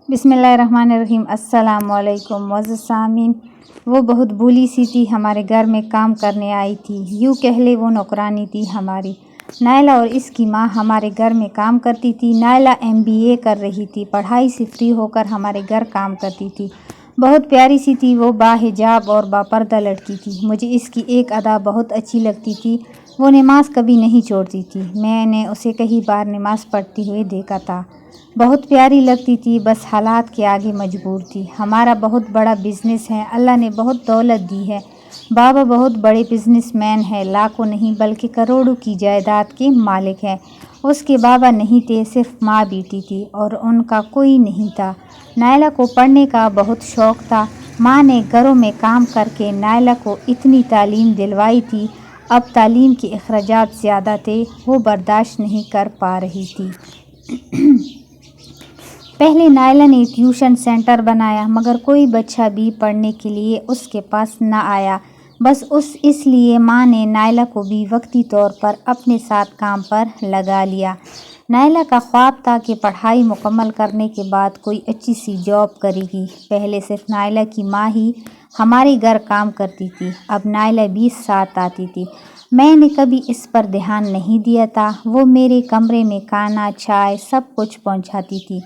बिस्मिल्लाहिर्रहमानिर्रहीम। अस्सलाम वालेकुम मुअज़्ज़ज़ सामीन। वो बहुत भूली सी थी, हमारे घर में काम करने आई थी, यूँ कह ले वो नौकरानी थी हमारी। नायला और इसकी माँ हमारे घर में काम करती थी। नायला MBA कर रही थी, पढ़ाई से फ्री होकर हमारे घर काम करती थी। बहुत प्यारी सी थी वो, बाहिजाब और बापर्दा लड़की थी। मुझे इसकी एक अदा बहुत अच्छी लगती थी, वो नमाज कभी नहीं छोड़ती थी। मैंने उसे कई बार नमाज पढ़ती हुए देखा था। बहुत प्यारी लगती थी, बस हालात के आगे मजबूर थी। हमारा बहुत बड़ा बिज़नेस है, अल्लाह ने बहुत दौलत दी है। बाबा बहुत बड़े बिजनेसमैन हैं, लाखों नहीं बल्कि करोड़ों की जायदाद के मालिक हैं। उसके बाबा नहीं थे, सिर्फ माँ बेटी थी और उनका कोई नहीं था। नायला को पढ़ने का बहुत शौक़ था। माँ ने घरों में काम करके नायला को इतनी तालीम दिलवाई थी, अब तालीम के अखराजात ज़्यादा थे, वो बर्दाश्त नहीं कर पा रही थी। पहले नायला ने ट्यूशन सेंटर बनाया, मगर कोई बच्चा भी पढ़ने के लिए उसके पास न आया। बस इसलिए माँ ने नायला को भी वक्ती तौर पर अपने साथ काम पर लगा लिया। नायला का ख्वाब था कि पढ़ाई मुकम्मल करने के बाद कोई अच्छी सी जॉब करेगी। पहले सिर्फ नायला की माँ ही हमारे घर काम करती थी, अब नायला भी साथ आती थी। मैंने कभी इस पर ध्यान नहीं दिया था। वो मेरे कमरे में खाना, चाय सब कुछ पहुंचाती थी,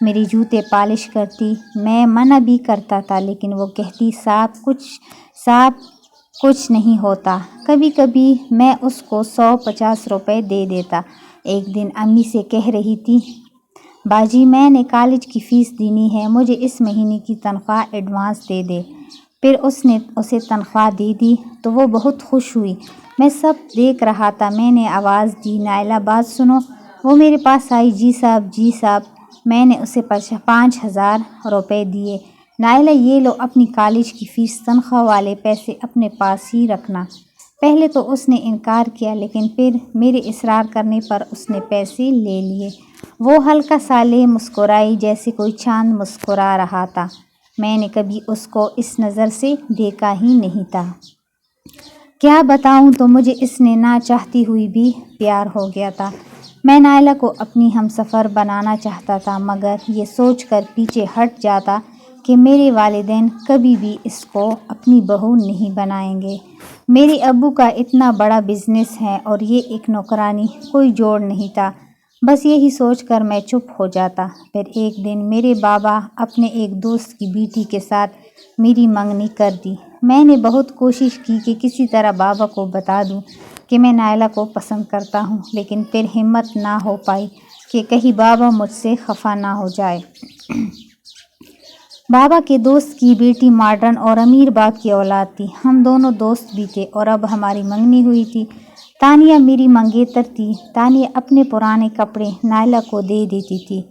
मेरे जूते पॉलिश करती। मैं मना भी करता था, लेकिन वो कहती साहब कुछ नहीं होता। कभी कभी मैं उसको 150 रुपए दे देता। एक दिन अम्मी से कह रही थी, बाजी मैंने कॉलेज की फ़ीस देनी है, मुझे इस महीने की तनख्वाह एडवांस दे दे। फिर उसने उसे तनख्वाह दे दी तो वो बहुत खुश हुई। मैं सब देख रहा था। मैंने आवाज़ दी, नायला बात सुनो। वो मेरे पास आई, जी साहब। मैंने उसे 5,000 रुपये दिए। नायला ये लो अपनी कॉलेज की फ़ीस, तनख्वाह वाले पैसे अपने पास ही रखना। पहले तो उसने इनकार किया, लेकिन फिर मेरे इसरार करने पर उसने पैसे ले लिए। वो हल्का सा ले मुस्कुराई, जैसे कोई चांद मुस्कुरा रहा था। मैंने कभी उसको इस नज़र से देखा ही नहीं था। क्या बताऊं, तो मुझे इसने ना चाहती हुई भी प्यार हो गया था। मैं नायला को अपनी हमसफ़र बनाना चाहता था, मगर ये सोचकर पीछे हट जाता कि मेरे वालिदैन कभी भी इसको अपनी बहू नहीं बनाएंगे। मेरे अब्बू का इतना बड़ा बिज़नेस है और ये एक नौकरानी, कोई जोड़ नहीं था। बस यही सोचकर मैं चुप हो जाता। फिर एक दिन मेरे बाबा अपने एक दोस्त की बेटी के साथ मेरी मंगनी कर दी। मैंने बहुत कोशिश की कि किसी तरह बाबा को बता दूं कि मैं नायला को पसंद करता हूं, लेकिन फिर हिम्मत ना हो पाई कि कहीं बाबा मुझसे खफा ना हो जाए। बाबा के दोस्त की बेटी मॉडर्न और अमीर बाप की औलाद थी। हम दोनों दोस्त भी थे और अब हमारी मंगनी हुई थी। तानिया मेरी मंगेतर थी। तानिया अपने पुराने कपड़े नायला को दे देती थी,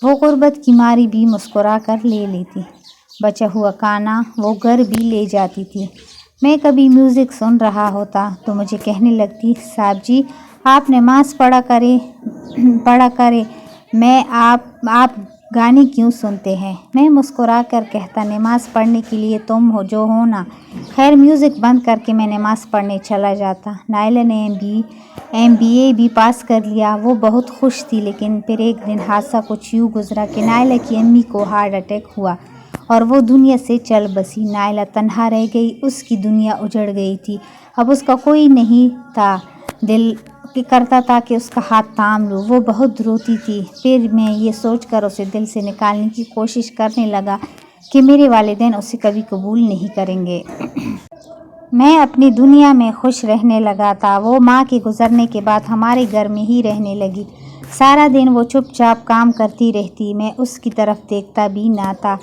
वो गुर्बत की मारी भी मुस्कुरा कर ले लेती। बचा हुआ खाना वो घर भी ले जाती थी। मैं कभी म्यूज़िक सुन रहा होता तो मुझे कहने लगती, साहब जी आप नमाज़ पढ़ा करे, मैं आप गाने क्यों सुनते हैं? मैं मुस्कुरा कर कहता, नमाज़ पढ़ने के लिए तुम हो ना। खैर म्यूज़िक बंद करके मैं नमाज़ पढ़ने चला जाता। नायला ने MBA भी पास कर लिया। वो बहुत खुश थी, लेकिन फिर एक दिन हादसा कुछ यूँ गुजरा कि नायला की अम्मी को हार्ट अटैक हुआ और वो दुनिया से चल बसी। नायला तन्हा रह गई, उसकी दुनिया उजड़ गई थी। अब उसका कोई नहीं था। दिल करता था कि उसका हाथ थाम लूँ। वो बहुत रोती थी। फिर मैं ये सोचकर उसे दिल से निकालने की कोशिश करने लगा कि मेरे वालिदैन उसे कभी कबूल नहीं करेंगे। मैं अपनी दुनिया में खुश रहने लगा था। वो माँ के गुजरने के बाद हमारे घर में ही रहने लगी। सारा दिन वो चुपचाप काम करती रहती, मैं उसकी तरफ देखता भी ना था।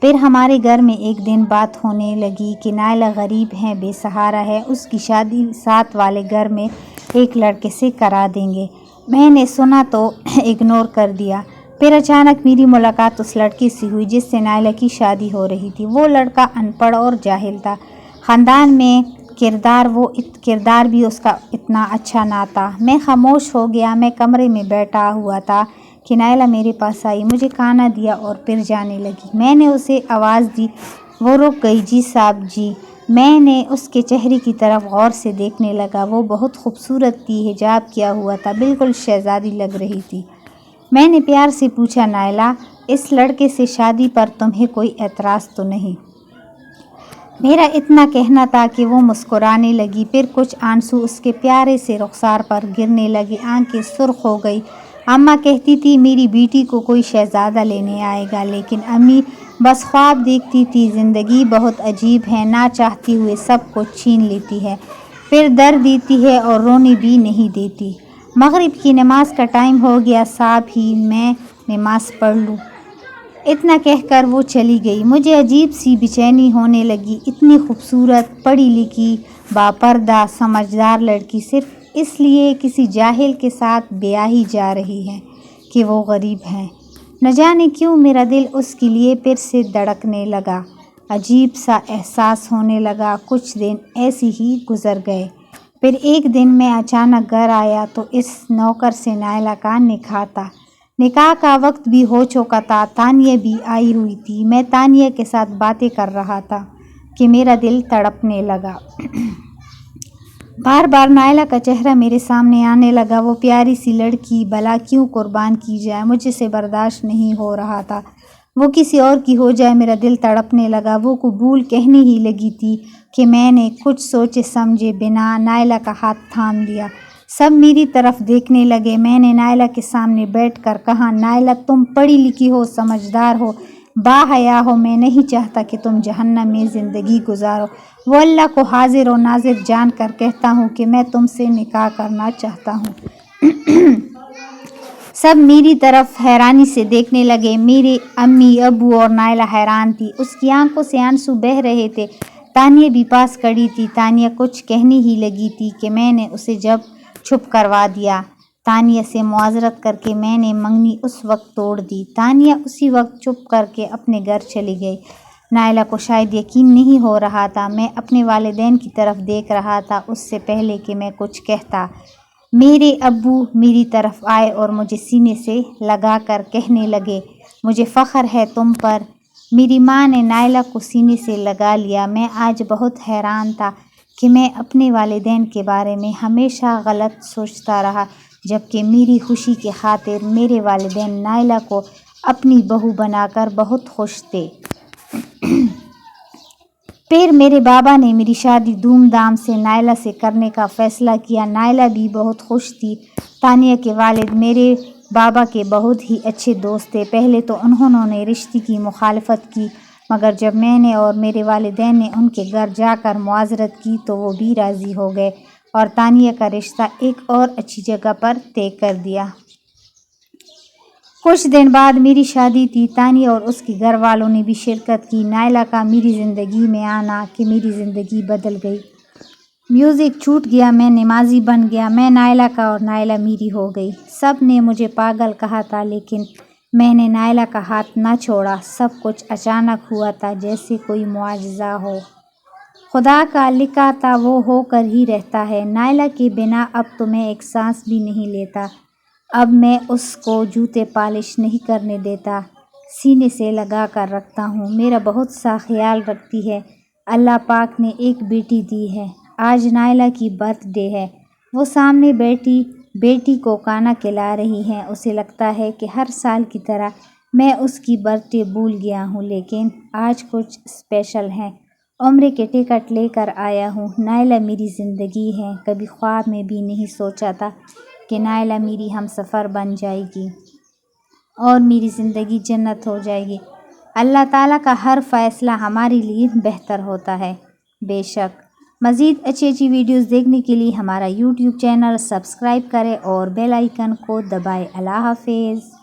फिर हमारे घर में एक दिन बात होने लगी कि नायला गरीब है, बेसहारा है, उसकी शादी साथ वाले घर में एक लड़के से करा देंगे। मैंने सुना तो इग्नोर कर दिया। फिर अचानक मेरी मुलाकात उस लड़के से हुई जिससे नायला की शादी हो रही थी। वो लड़का अनपढ़ और जाहिल था। ख़ानदान में किरदार भी उसका इतना अच्छा ना था। मैं खामोश हो गया। मैं कमरे में बैठा हुआ था कि नायला मेरे पास आई, मुझे खाना दिया और फिर जाने लगी। मैंने उसे आवाज़ दी, वो रुक गई। जी साहब जी। मैंने उसके चेहरे की तरफ गौर से देखने लगा। वो बहुत खूबसूरत थी, हिजाब किया हुआ था, बिल्कुल शहज़ादी लग रही थी। मैंने प्यार से पूछा, नायला اس لڑکے سے شادی پر تمہیں کوئی اعتراض تو نہیں؟ میرا اتنا کہنا تھا کہ وہ مسکرانے لگی، پھر کچھ آنسو اس کے پیارے سے رخسار پر گرنے لگے، آنکھیں سرخ ہو گئی۔ اماں کہتی تھی میری بیٹی کو کوئی شہزادہ لینے آئے گا، لیکن امی بس خواب دیکھتی تھی۔ زندگی بہت عجیب ہے، نہ چاہتے ہوئے سب کچھ چھین لیتی ہے، پھر درد دیتی ہے اور رونے بھی نہیں دیتی۔ مغرب کی نماز کا ٹائم ہو گیا، صاحب ہی میں نماز پڑھ لوں۔ اتنا کہہ کر وہ چلی گئی۔ مجھے عجیب سی بے چینی ہونے لگی۔ اتنی خوبصورت، پڑھی لکھی، باپردہ، سمجھدار لڑکی صرف اس لیے کسی جاہل کے ساتھ بیاہی جا رہی ہے کہ وہ غریب ہے۔ نہ جانے کیوں میرا دل اس کے لیے پھر سے دھڑکنے لگا، عجیب سا احساس ہونے لگا۔ کچھ دن ایسے ہی گزر گئے، پھر ایک دن میں اچانک گھر آیا تو اس نوکر سے نائلہ کا نکاح تھا۔ نکاح کا وقت بھی ہو چکا تھا، تانیہ بھی آئی ہوئی تھی۔ میں تانیہ کے ساتھ باتیں کر رہا تھا کہ میرا دل تڑپنے لگا۔ بار بار نائلہ کا چہرہ میرے سامنے آنے لگا، وہ پیاری سی لڑکی بھلا کیوں قربان کی جائے؟ مجھ سے برداشت نہیں ہو رہا تھا، وہ کسی اور کی ہو جائے۔ میرا دل تڑپنے لگا۔ وہ قبول کہنے ہی لگی تھی کہ میں نے کچھ سوچے سمجھے بنا نائلہ کا ہاتھ تھام لیا۔ سب میری طرف دیکھنے لگے۔ میں نے نائلہ کے سامنے بیٹھ کر کہا، نائلہ تم پڑھی لکھی ہو، سمجھدار ہو، باحیا ہو، میں نہیں چاہتا کہ تم جہنم میں زندگی گزارو۔ وہ اللہ کو حاضر و ناظر جان کر کہتا ہوں کہ میں تم سے نکاح کرنا چاہتا ہوں۔ سب میری طرف حیرانی سے دیکھنے لگے۔ میرے امی، ابو اور نائلہ حیران تھی، اس کی آنکھوں سے آنسو بہہ رہے تھے۔ تانیہ بھی پاس کھڑی تھی۔ تانیہ کچھ کہنے ہی لگی تھی کہ میں نے اسے جب چپ کروا دیا۔ تانیہ سے معذرت کر کے میں نے منگنی اس وقت توڑ دی۔ تانیہ اسی وقت چپ کر کے اپنے گھر چلی گئی۔ نائلہ کو شاید یقین نہیں ہو رہا تھا۔ میں اپنے والدین کی طرف دیکھ رہا تھا۔ اس سے پہلے کہ میں کچھ کہتا، میرے ابو میری طرف آئے اور مجھے سینے سے لگا کر کہنے لگے، مجھے فخر ہے تم پر۔ میری ماں نے نائلہ کو سینے سے لگا لیا۔ میں آج بہت حیران تھا کہ میں اپنے والدین کے بارے میں ہمیشہ غلط سوچتا رہا، جبکہ میری خوشی کی خاطر میرے والدین نائلہ کو اپنی بہو بنا کر بہت خوش تھے۔ پھر میرے بابا نے میری شادی دھوم دھام سے نائلہ سے کرنے کا فیصلہ کیا۔ نائلہ بھی بہت خوش تھی۔ تانیہ کے والد میرے بابا کے بہت ہی اچھے دوست تھے۔ پہلے تو انہوں نے رشتے کی مخالفت کی، مگر جب میں نے اور میرے والدین نے ان کے گھر جا کر معذرت کی تو وہ بھی راضی ہو گئے اور تانیہ کا رشتہ ایک اور اچھی جگہ پر طے کر دیا۔ کچھ دن بعد میری شادی تھی۔ تانیہ اور اس کے گھر والوں نے بھی شرکت کی۔ نائلہ کا میری زندگی میں آنا کہ میری زندگی بدل گئی۔ میوزک چھوٹ گیا، میں نمازی بن گیا، میں نائلہ کا اور نائلہ میری ہو گئی۔ سب نے مجھے پاگل کہا تھا، لیکن میں نے نائلہ کا ہاتھ نہ چھوڑا۔ سب کچھ اچانک ہوا تھا، جیسے کوئی معجزہ ہو۔ خدا کا لکھا تھا وہ ہو کر ہی رہتا ہے۔ نائلہ کے بنا اب تو میں ایک سانس بھی نہیں لیتا۔ اب میں اس کو جوتے پالش نہیں کرنے دیتا، سینے سے لگا کر رکھتا ہوں۔ میرا بہت سا خیال رکھتی ہے۔ اللہ پاک نے ایک بیٹی دی ہے۔ آج نائلہ کی برتھ ڈے ہے۔ وہ سامنے بیٹھی بیٹی کو کھانا کھلا رہی ہے۔ اسے لگتا ہے کہ ہر سال کی طرح میں اس کی برتھ ڈے بھول گیا ہوں، لیکن آج کچھ اسپیشل ہے۔ عمرے کے ٹکٹ لے کر آیا ہوں۔ نائلہ میری زندگی ہے۔ کبھی خواب میں بھی نہیں سوچا تھا کہ نائلہ میری ہمسفر بن جائے گی اور میری زندگی جنت ہو جائے گی۔ اللہ تعالیٰ کا ہر فیصلہ ہمارے لیے بہتر ہوتا ہے، بے شک۔ مزید اچھی ویڈیوز دیکھنے کے لیے ہمارا YouTube چینل سبسکرائب کریں اور بیل آئیکن کو دبائیں۔ اللہ حافظ۔